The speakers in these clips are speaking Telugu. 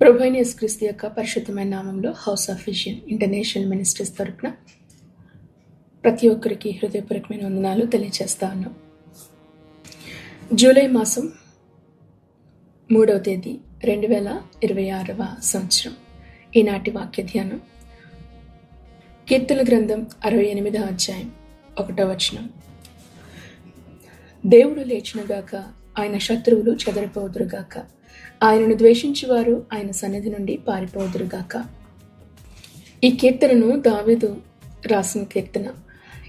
ప్రభువైన యేసుక్రీస్తు యొక్క పరిశుద్ధమైన నామంలో house of vision international ministries తరపున ప్రతి ఒక్కరికి హృదయపూర్వకమైన వందనాలు తెలియజేస్తా ఉన్నాం. జూలై మాసం 3వ తేదీ 2026వ సంవత్సరం. ఈనాటి వాక్య ధ్యానం కీర్తన గ్రంథం 68వ అధ్యాయం 1వ వచనం. దేవుడు లేచునుగాక, ఆయన శత్రువులు చెదరిపోదురుగాక, ఆయనను ద్వేషించువారు ఆయన సన్నిధి నుండి పారిపోదురుగాక. ఈ కీర్తనను దావీదు రాసిన కీర్తన.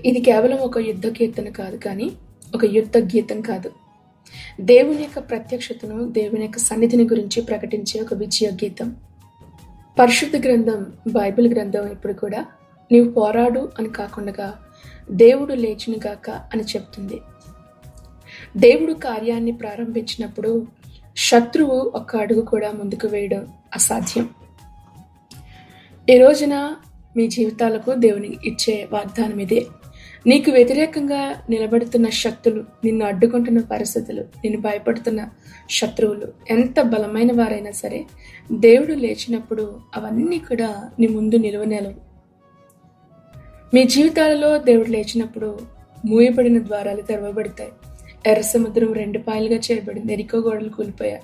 ఇది కేవలం ఒక యుద్ధ కీర్తన కాదు, కానీ ఒక యుద్ధ గీతం కాదు. దేవుని యొక్క ప్రత్యక్షతను, దేవుని యొక్క సన్నిధిని గురించి ప్రకటించే ఒక విజయ గీతం. పరిశుద్ధ గ్రంథం, బైబిల్ గ్రంథం ఇప్పుడు కూడా నీవు పోరాడు అని కాకుండా దేవుడు లేచునుగాక అని చెప్తుంది. దేవుడు కార్యాన్ని ప్రారంభించినప్పుడు శత్రువు ఒక్క అడుగు కూడా ముందుకు వేయడం అసాధ్యం. ఈ రోజున మీ జీవితాలకు దేవుని ఇచ్చే వాగ్దానం ఇదే. నీకు వ్యతిరేకంగా నిలబడుతున్న శక్తులు, నిన్ను అడ్డుకుంటున్న పరిస్థితులు, నిన్ను భయపడుతున్న శత్రువులు ఎంత బలమైన వారైనా సరే, దేవుడు లేచినప్పుడు అవన్నీ కూడా నీ ముందు నిలువనేలవు. మీ జీవితాలలో దేవుడు లేచినప్పుడు మూయబడిన ద్వారాలు తెరవబడతాయి. ఎర్ర సముద్రం 2 పాయలుగా చేయబడింది. ఎరికో గోడలు కూలిపోయాయి.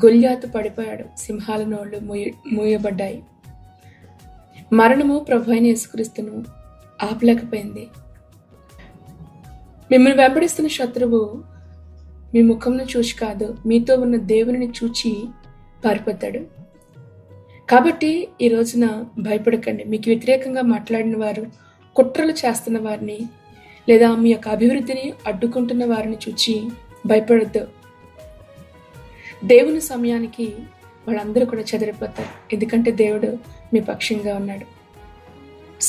గొల్యాతు పడిపోయాడు. సింహాల నోళ్లు మూయబడ్డాయి. మరణము ప్రభువైన యేసుక్రీస్తును ఆపలేకపోయింది. మిమ్మల్ని వెంబడిస్తున్న శత్రువు మీ ముఖంను చూసి కాదు, మీతో ఉన్న దేవుని చూచి పారిపోతాడు. కాబట్టి ఈ రోజున భయపడకండి. మీకు వ్యతిరేకంగా మాట్లాడిన వారు, కుట్రలు చేస్తున్న వారిని, లేదా మీ యొక్క అభివృద్ధిని అడ్డుకుంటున్న వారిని చూచి భయపడద్దు. దేవుని సమయానికి వాళ్ళందరూ కూడా చెదిరిపోతారు, ఎందుకంటే దేవుడు మీ పక్షంగా ఉన్నాడు.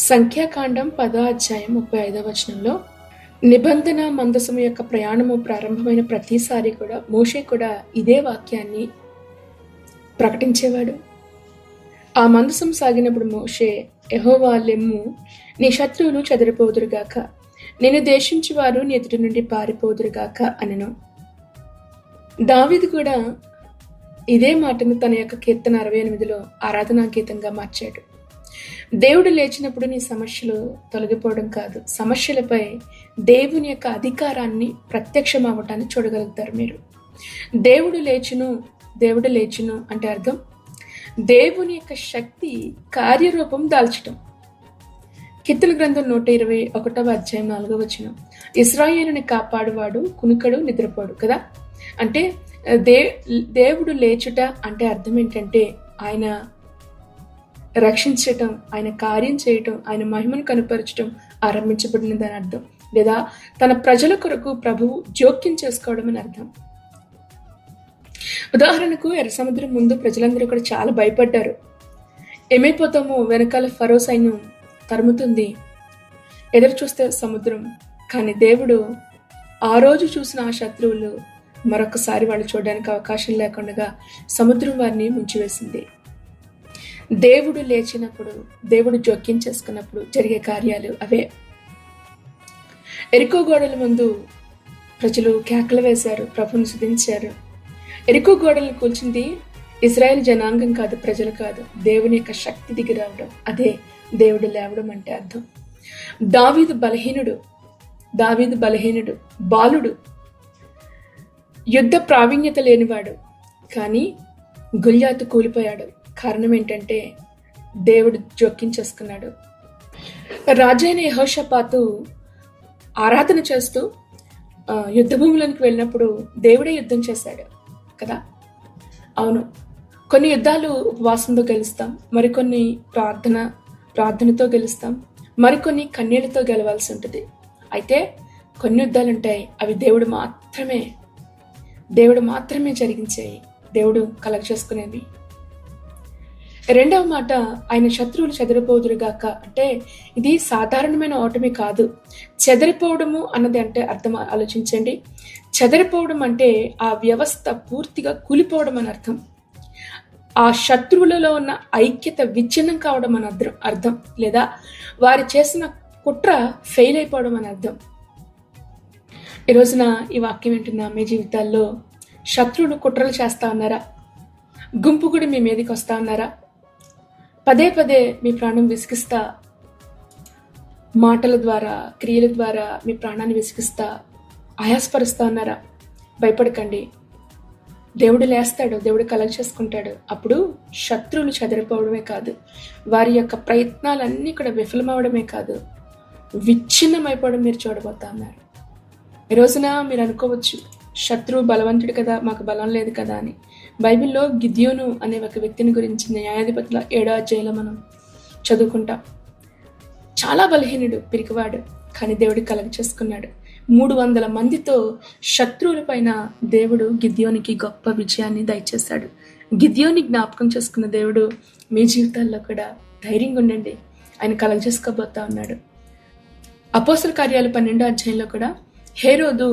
సంఖ్యాకాండం 10వ అధ్యాయం 35వ వచనంలో, నిబంధన మందసము యొక్క ప్రయాణము ప్రారంభమైన ప్రతిసారి కూడా మోషే కూడా ఇదే వాక్యాన్ని ప్రకటించేవాడు. ఆ మందసం సాగినప్పుడు మోషే, యెహోవా లెమ్ము, నీ శత్రువులు చెదిరిపోదురుగాక, నేను దేశించి వారు నీ ఎదుటి నుండి పారిపోదురుగాక అనెను. దావీదు కూడా ఇదే మాటను తన యొక్క కీర్తన 68లో ఆరాధనా గీతంగా మార్చాడు. దేవుడు లేచినప్పుడు నీ సమస్యలు తొలగిపోవడం కాదు, సమస్యలపై దేవుని యొక్క అధికారాన్ని ప్రత్యక్షం అవ్వటాన్ని చూడగలుగుతారు మీరు. దేవుడు లేచును అంటే అర్థం దేవుని యొక్క శక్తి కార్యరూపం దాల్చటం. కీర్తన గ్రంథం 121వ అధ్యాయం 4వ వచనం. ఇశ్రాయేలుని కాపాడువాడు కునుకడు నిద్రపోడు కదా. అంటే దేవుడు లేచుట అంటే అర్థం ఏంటంటే ఆయన రక్షించటం, ఆయన కార్యం చేయటం, ఆయన మహిమను కనుపరచటం ఆరంభించబడినదని అర్థం. లేదా తన ప్రజల కొరకు ప్రభువు జోక్యం చేసుకోవడం అని అర్థం. ఉదాహరణకు ఎర్ర సముద్రం ముందు ప్రజలందరూ కూడా చాలా భయపడ్డారు. ఏమైపోతామో, వెనకాల ఫరో సైన్యం తరుముతుంది, ఎదురు చూస్తే సముద్రం. కానీ దేవుడు ఆ రోజు చూసిన ఆ శత్రువులు మరొకసారి వాళ్ళు చూడడానికి అవకాశం లేకుండా సముద్రం వారిని ముంచివేసింది. దేవుడు లేచినప్పుడు, దేవుడు జోక్యం చేసుకున్నప్పుడు జరిగే కార్యాలు అవే. ఎరికో గోడల ముందు ప్రజలు కేకలు వేశారు, ప్రభువును స్తుతించారు. ఎరికో గోడలను కూల్చింది ఇశ్రాయేల్ జనాంగం కాదు, ప్రజలు కాదు, దేవుని యొక్క శక్తి దిగి రావడం. అదే దేవుడు లేవడం అంటే అర్థం. దావీదు బలహీనుడు, బాలుడు, యుద్ధ ప్రావీణ్యత లేనివాడు. కానీ గొల్యాతు కూలిపోయాడు. కారణం ఏంటంటే దేవుడు జోక్యం చేసుకున్నాడు. రాజైన యెహోషాపాతు ఆరాధన చేస్తూ యుద్ధ భూములకు వెళ్ళినప్పుడు దేవుడే యుద్ధం చేశాడు కదా. అవును, కొన్ని యుద్ధాలు ఉపవాసంతో గెలుస్తాం, మరికొన్ని ప్రార్థనతో గెలుస్తాం, మరికొన్ని కన్నీళ్లతో గెలవాల్సి ఉంటుంది. అయితే కొన్ని యుద్ధాలు ఉంటాయి, అవి దేవుడు మాత్రమే జరిగించేవి, దేవుడు కలగ చేసుకునేవి. రెండవ మాట, ఆయన శత్రువులు చెదిరిపోదురుగాక అంటే ఇది సాధారణమైన ఓటమి కాదు. చెదిరిపోవడము అన్నది అంటే అర్థం ఆలోచించండి. చెదిరిపోవడం అంటే ఆ వ్యవస్థ పూర్తిగా కూలిపోవడం అని అర్థం. ఆ శత్రువులలో ఉన్న ఐక్యత విచ్ఛిన్నం కావడం అని అర్థం. లేదా వారు చేసిన కుట్ర ఫెయిల్ అయిపోవడం అని అర్థం. ఈ రోజున ఈ వాక్యం వింటున్న మీ జీవితాల్లో శత్రువులు కుట్రలు చేస్తా ఉన్నారా? గుంపు కూడా మీ మీదకి వస్తా ఉన్నారా? పదే పదే మీ ప్రాణం విసిగిస్తా, మాటల ద్వారా క్రియల ద్వారా మీ ప్రాణాన్ని విసిగిస్తా ఆయాసపరుస్తా ఉన్నారా? భయపడకండి, దేవుడు లేస్తాడు, దేవుడు కలగ చేసుకుంటాడు. అప్పుడు శత్రువులు చెదరిపోవడమే కాదు, వారి యొక్క ప్రయత్నాలన్నీ కూడా విఫలమవడమే కాదు, విచ్ఛిన్నమైపోవడం మీరు చూడబోతా ఉన్నారు. ఈ రోజున మీరు అనుకోవచ్చు, శత్రువు బలవంతుడు కదా, మాకు బలం లేదు కదా అని. బైబిల్లో గిద్యోను అనే ఒక వ్యక్తిని గురించి న్యాయాధిపతుల 7వ అధ్యాయంలో మనం చదువుకుంటాం. చాలా బలహీనుడు, పిరికివాడు, కానీ దేవుడు కలగ చేసుకున్నాడు. 300 మందితో శత్రువుల పైన దేవుడు గిద్యోనికి గొప్ప విజయాన్ని దయచేశాడు. గిద్యోని జ్ఞాపకం చేసుకున్న దేవుడు మీ జీవితాల్లో కూడా ధైర్యంగా ఉండండి, ఆయన కలగ చేసుకోబోతా ఉన్నాడు. అపోస్తల కార్యాలు 12వ అధ్యాయంలో కూడా హేరోదు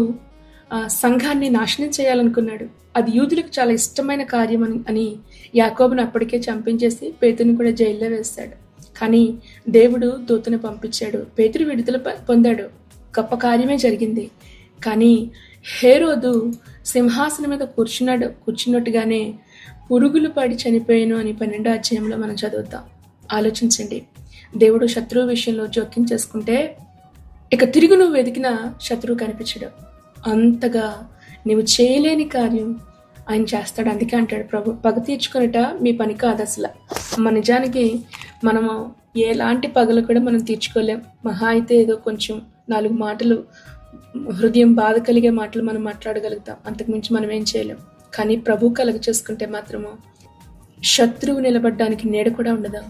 సంఘాన్ని నాశనం చేయాలనుకున్నాడు. అది యూదులకు చాలా ఇష్టమైన కార్యం అని యాకోబును అప్పటికే చంపించేసి పేతురుని కూడా జైల్లో వేశాడు. కానీ దేవుడు దూతను పంపించాడు, పేతురు విడుదల పొందాడు, గొప్ప కార్యమే జరిగింది. కానీ హేరోదు సింహాసనం మీద కూర్చున్నట్టుగానే పురుగులు పడి చనిపోయాను అని 12వ అధ్యాయంలో మనం చదువుతాం. ఆలోచించండి, దేవుడు శత్రువు విషయంలో జోక్యం చేసుకుంటే ఇక తిరిగి నువ్వు వెతికిన శత్రువు కనిపించడు. అంతగా నువ్వు చేయలేని కార్యం ఆయన చేస్తాడు. అందుకే అంటాడు, ప్రభు పగ తీర్చుకునేట మీ పని కాదు అసలు. నిజానికి మనము ఎలాంటి పగలు కూడా మనం తీర్చుకోలేం. మహా అయితే ఏదో కొంచెం 4 మాటలు, హృదయం బాధ కలిగే మాటలు మనం మాట్లాడగలుగుతాం, అంతకుమించి మనం ఏం చేయలేం. కానీ ప్రభు కలగ చేసుకుంటే మాత్రము శత్రువు నిలబడ్డానికి నీడ కూడా ఉండదు.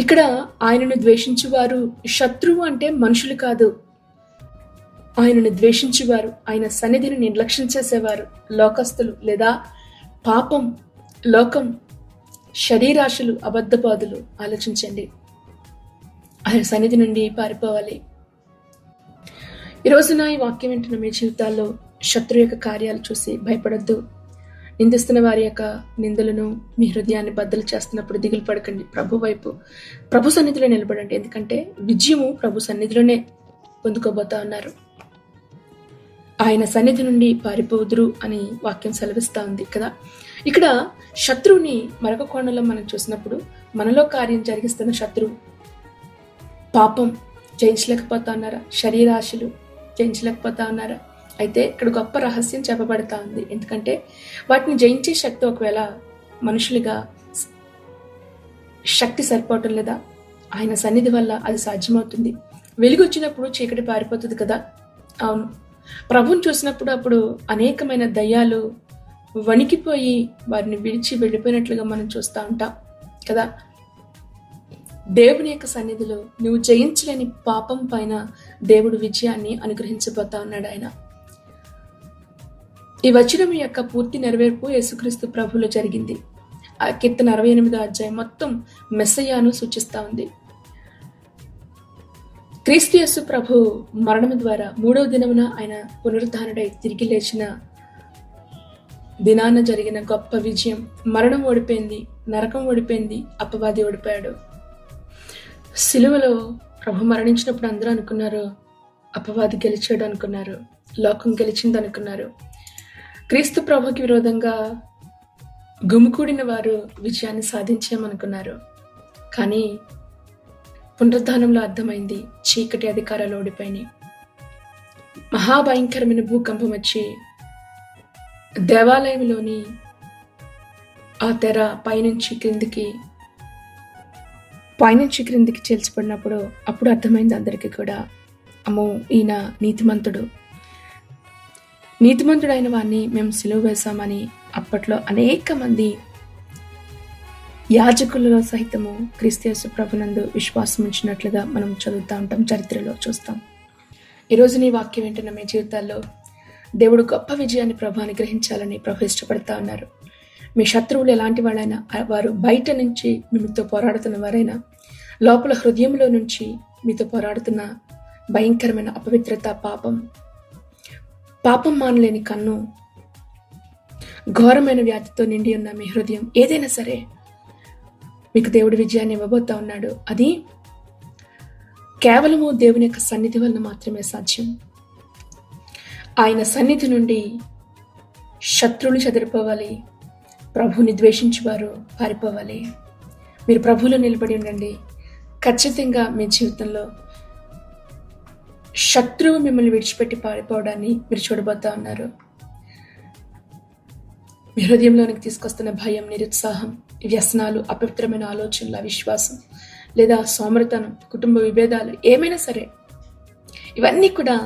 ఇక్కడ ఆయనను ద్వేషించువారు, శత్రువు అంటే మనుషులు కాదు, ఆయనను ద్వేషించువారు, ఆయన సన్నిధిని నిర్లక్ష్యం చేసేవారు, లోకస్తులు లేదా పాపం, లోకం, శరీరాశులు, అబద్ధపాదులు. ఆలోచించండి, ఆయన సన్నిధి నుండి పారిపోవాలి. ఈ రోజున ఈ వాక్యం వింటున్న మీ జీవితాల్లో శత్రు యొక్క కార్యాలు చూసి భయపడద్దు. నిందిస్తున్న వారి యొక్క నిందలను మీ హృదయాన్ని బద్దలు చేస్తున్నప్పుడు దిగులు పడకండి. ప్రభు సన్నిధిలో నిలబడండి. ఎందుకంటే విజయము ప్రభు సన్నిధిలోనే పొందుకోబోతా ఉన్నారు. ఆయన సన్నిధి నుండి పారిపోదురు అని వాక్యం సెలవిస్తూ ఉంది కదా. ఇక్కడ శత్రువుని మరొక కోణంలో మనం చూసినప్పుడు, మనలో కార్యం జరిగిస్తున్న శత్రువు పాపం జయించలేకపోతా ఉన్నారా? శరీరాశులు జయించలేకపోతా ఉన్నారా? అయితే ఇక్కడ గొప్ప రహస్యం చెప్పబడతా ఉంది. ఎందుకంటే వాటిని జయించే శక్తి ఒకవేళ మనుషులుగా శక్తి సరిపోవటం లేదా, ఆయన సన్నిధి వల్ల అది సాధ్యమవుతుంది. వెలుగు వచ్చినప్పుడు చీకటి పారిపోతుంది కదా. అవును, ప్రభుని చూసినప్పుడు అప్పుడు అనేకమైన దయ్యాలు వణికిపోయి వారిని విడిచి వెళ్ళిపోయినట్లుగా మనం చూస్తూ ఉంటాం కదా. దేవుని యొక్క సన్నిధిలో నువ్వు జయించలేని పాపం పైన దేవుడు విజయాన్ని అనుగ్రహించబోతా ఉన్నాడు. ఆయన ఈ వచనం యొక్క పూర్తి నెరవేర్పు యేసుక్రీస్తు ప్రభువులో జరిగింది. ఆ కీర్తన 68వ అధ్యాయం మొత్తం మెస్సయ్యాను సూచిస్తా ఉంది. క్రీస్తు యేసు ప్రభు మరణం ద్వారా 3వ దినమున ఆయన పునరుద్ధానుడై తిరిగి లేచిన దినాన జరిగిన గొప్ప విజయం. మరణం ఓడిపోయింది, నరకం ఓడిపోయింది, అపవాది ఓడిపోయాడు. సిలువలో ప్రభు మరణించినప్పుడు అందరూ అనుకున్నారు అపవాది గెలిచాడు అనుకున్నారు, లోకం గెలిచింది అనుకున్నారు. క్రీస్తు ప్రభుకి విరోధంగా గుమికూడిన వారు విజయాన్ని సాధించామనుకున్నారు. కానీ పునరుద్ధానంలో అర్థమైంది, చీకటి అధికారాలు ఓడిపోయినాయి. మహాభయంకరమైన భూకంపం వచ్చి దేవాలయంలోని ఆ తెర పైనుంచి క్రిందికి చేల్చబడినప్పుడు అప్పుడు అర్థమైంది అందరికీ కూడా, అమ్మో ఈయన నీతిమంతుడైన వాడిని మేము సిలువ వేశామని. అప్పట్లో అనేక మంది యాజకులలో సహితము క్రీస్తు యేసు ప్రభునందు విశ్వాసం ఉంచినట్లుగా మనం చదువుతూ ఉంటాం, చరిత్రలో చూస్తాం. ఈరోజు నీ వాక్యం వింటున్న మీ జీవితాల్లో దేవుడు గొప్ప విజయాన్ని ప్రభు అనుగ్రహించాలని ప్రభు ఇష్టపడతా ఉన్నారు. మీ శత్రువులు ఎలాంటి వాళ్ళైనా, వారు బయట నుంచి మీతో పోరాడుతున్న వారైనా, లోపల హృదయంలో నుంచి మీతో పోరాడుతున్న భయంకరమైన అపవిత్రత, పాపం మానలేని కన్ను, ఘోరమైన వ్యాధితో నిండి ఉన్న మీ హృదయం, ఏదైనా సరే మీకు దేవుడు విజయాన్ని ఇవ్వబోతా ఉన్నాడు. అది కేవలము దేవుని యొక్క సన్నిధి వలన మాత్రమే సాధ్యం. ఆయన సన్నిధి నుండి శత్రువులు చెదిరిపోవాలి, ప్రభువుని ద్వేషించేవారు పారిపోవాలి. మీరు ప్రభువులో నిలబడి ఉండండి. ఖచ్చితంగా మీ జీవితంలో శత్రువు మిమ్మల్ని విడిచిపెట్టి పారిపోవడాన్ని మీరు చూడబోతా ఉన్నారు. మీ హృదయంలోనికి తీసుకొస్తున్న భయం, నిరుత్సాహం, వ్యసనాలు, అపవిత్రమైన ఆలోచనలు, అవిశ్వాసం లేదా సోమరతనం, కుటుంబ విభేదాలు ఏమైనా సరే, ఇవన్నీ కూడా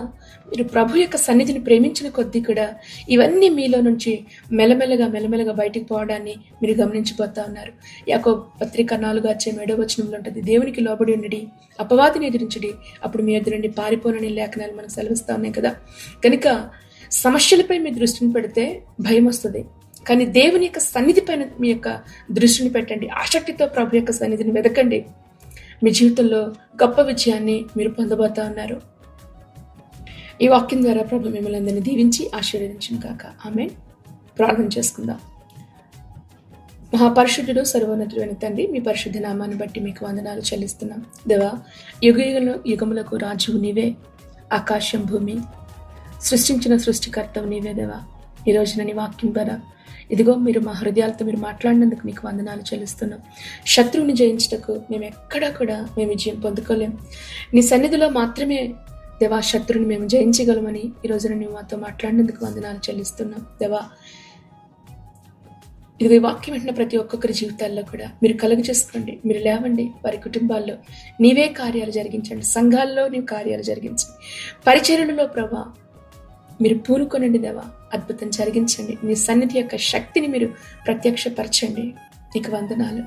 మీరు ప్రభు యొక్క సన్నిధిని ప్రేమించిన కొద్దీ కూడా ఇవన్నీ మీలో నుంచి మెల్లమెల్లగా బయటికి పోవడాన్ని మీరు గమనించిపోతా ఉన్నారు. యాకోబు పత్రిక 4:7 ఉంటుంది, దేవునికి లోబడి ఉండడి, అపవాదిని ఎదిరించడి, అప్పుడు మీ ఎదురు నుండి పారిపోనని లేఖనాలు మనకు సెలవిస్తా ఉన్నాయి కదా. కనుక సమస్యలపై మీ దృష్టిని పెడితే భయం వస్తుంది, కానీ దేవుని యొక్క సన్నిధి పైన మీ యొక్క దృష్టిని పెట్టండి. ఆసక్తితో ప్రభు యొక్క సన్నిధిని వెతకండి. మీ జీవితంలో గొప్ప విజయాన్ని మీరు పొందబోతా ఉన్నారు. ఈ వాక్యం ద్వారా ప్రభు మిమ్మల్ని అందరినీ దీవించి ఆశీర్వదించును గాక. ఆమేన్. ప్రార్థన చేసుకుందాం. మహాపరిశుద్ధుడు, సర్వోన్నతుడైన తండ్రి, మీ పరిశుద్ధ నామాన్ని బట్టి మీకు వందనాలు చెల్లిస్తున్నాం. దేవా, యుగములకు రాజువు నీవే, ఆకాశం భూమి సృష్టించిన సృష్టికర్తవు నీవే. దేవా, ఈ రోజున నీ వాక్యం ద్వారా ఇదిగో మీరు మా హృదయాలతో మీరు మాట్లాడినందుకు మీకు వందనాలు చెల్లిస్తున్నాం. శత్రువుని జయించటకు మేము ఎక్కడా కూడా మేము విజయం పొందుకోలేం. నీ సన్నిధిలో మాత్రమే దేవా శత్రువుని మేము జయించగలమని ఈ రోజున నువ్వు మాతో మాట్లాడినందుకు వందనాలు చెల్లిస్తున్నాం. దేవా, ఇదిగో ఈ వాక్యం వెంటనే ప్రతి ఒక్కొక్కరి జీవితాల్లో కూడా మీరు కలుగు చేసుకోండి. మీరు లేవండి, వారి కుటుంబాల్లో నీవే కార్యాలు జరిగించండి, సంఘాల్లో నీవు కార్యాలు జరిగించండి, పరిచర్యలలో ప్రభా మీరు పూనుకొనండి. దేవా, అద్భుతం జరిగించండి. నీ సన్నిధి యొక్క శక్తిని మీరు ప్రత్యక్షపరచండి. నీకు వందనాలు.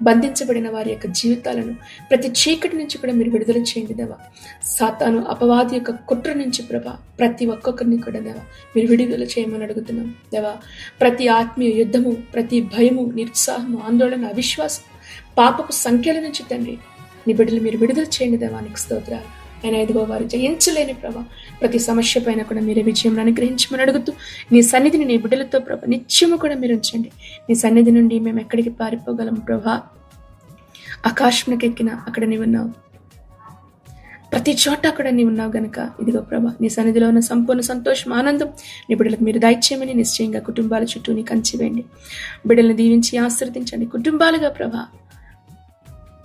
బంధించబడిన వారి యొక్క జీవితాలను ప్రతి చీకటి నుంచి కూడా మీరు విడుదల చేయండి దేవా. సాతాను అపవాది యొక్క కుట్ర నుంచి ప్రభా ప్రతి ఒక్కొక్కరిని కూడా దేవా మీరు విడుదల చేయమని అడుగుతున్నాం దేవా. ప్రతి ఆత్మీయ యుద్ధము, ప్రతి భయము, నిరుత్సాహము, ఆందోళన, అవిశ్వాసం, పాపపు సంఖ్యల నుంచి తండ్రి నీ బిడ్డలు మీరు విడుదల చేయండి దేవా. నీకు స్తోత్రాలు. ఆయన ఇదిగో వారు జయించలేని ప్రభా ప్రతి సమస్య పైన కూడా మీరే విజయం అనుగ్రహించమని అడుగుతూ నీ సన్నిధిని నీ బిడ్డలతో ప్రభా నిత్యము కూడా మీరు ఉంచండి. నీ సన్నిధి నుండి మేము ఎక్కడికి పారిపోగలం ప్రభా? ఆకాశంకి ఎక్కిన అక్కడ నీవున్నావు, ప్రతి చోట అక్కడ నీవు ఉన్నావు గనుక ఇదిగో ప్రభా నీ సన్నిధిలో ఉన్న సంపూర్ణ సంతోషం, ఆనందం నీ బిడ్డలకు మీరు దయచేయమని నిశ్చయంగా కుటుంబాల చుట్టూ నీ కంచి వేయండి. బిడ్డలను దీవించి ఆశీర్వదించండి. కుటుంబాలుగా ప్రభా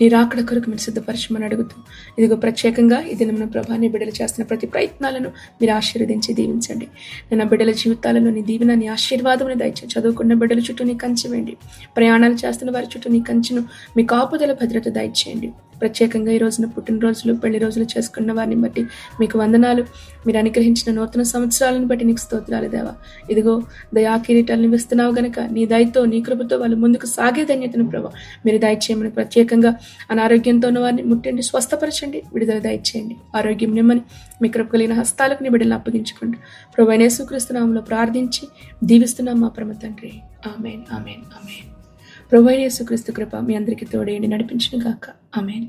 నీ రాకడ కొరకు మీరు సిద్ధపరచమని అడుగుతూ ఇదిగో ప్రత్యేకంగా ఈ దినమున ప్రభా నీ బిడ్డలు చేస్తున్న ప్రతి ప్రయత్నాలను మీరు ఆశీర్వదించి దీవించండి. నేను బిడ్డల జీవితాలలో నీ దీవెన, నీ ఆశీర్వాదముని దయచేసి చదువుకున్న బిడ్డల చుట్టూ నీ కంచి వేయండి. ప్రయాణాలు చేస్తున్న వారి చుట్టూ నీ కంచెను, మీ కాపుదల భద్రత దయచేయండి. ప్రత్యేకంగా ఈ రోజున పుట్టినరోజులు, పెళ్లి రోజులు చేసుకున్న వారిని బట్టి మీకు వందనాలు. మీరు అనుగ్రహించిన నూతన సంవత్సరాలను బట్టి నీకు స్తోత్రాలు దేవా. ఇదిగో దయా కిరీటాలను ఇస్తున్నావు గనక నీ దయతో నీ కృపతో వాళ్ళు ముందుకు సాగే ధన్యతను ప్రభా మీరు దయచేయమని ప్రత్యేకంగా అనారోగ్యంతో ఉన్న వారిని ముట్టండి, స్వస్థపరచండి, విడుదల దయచేయండి. ఆరోగ్యం నిమ్మని మీ కృప కలిగిన హస్తాలకు నీ బిడ్డలను అప్పగించుకోండి. ప్రభువైన యేసుక్రీస్తు నామములో ప్రార్థించి దీవిస్తున్నాం మా పరమ తండ్రి. ఆమేన్, ఆమేన్, ఆమేన్. ప్రభువైన యేసుక్రీస్తు కృప మీ అందరికీ తోడేయండి, నడిపించును గాక. ఆమేన్.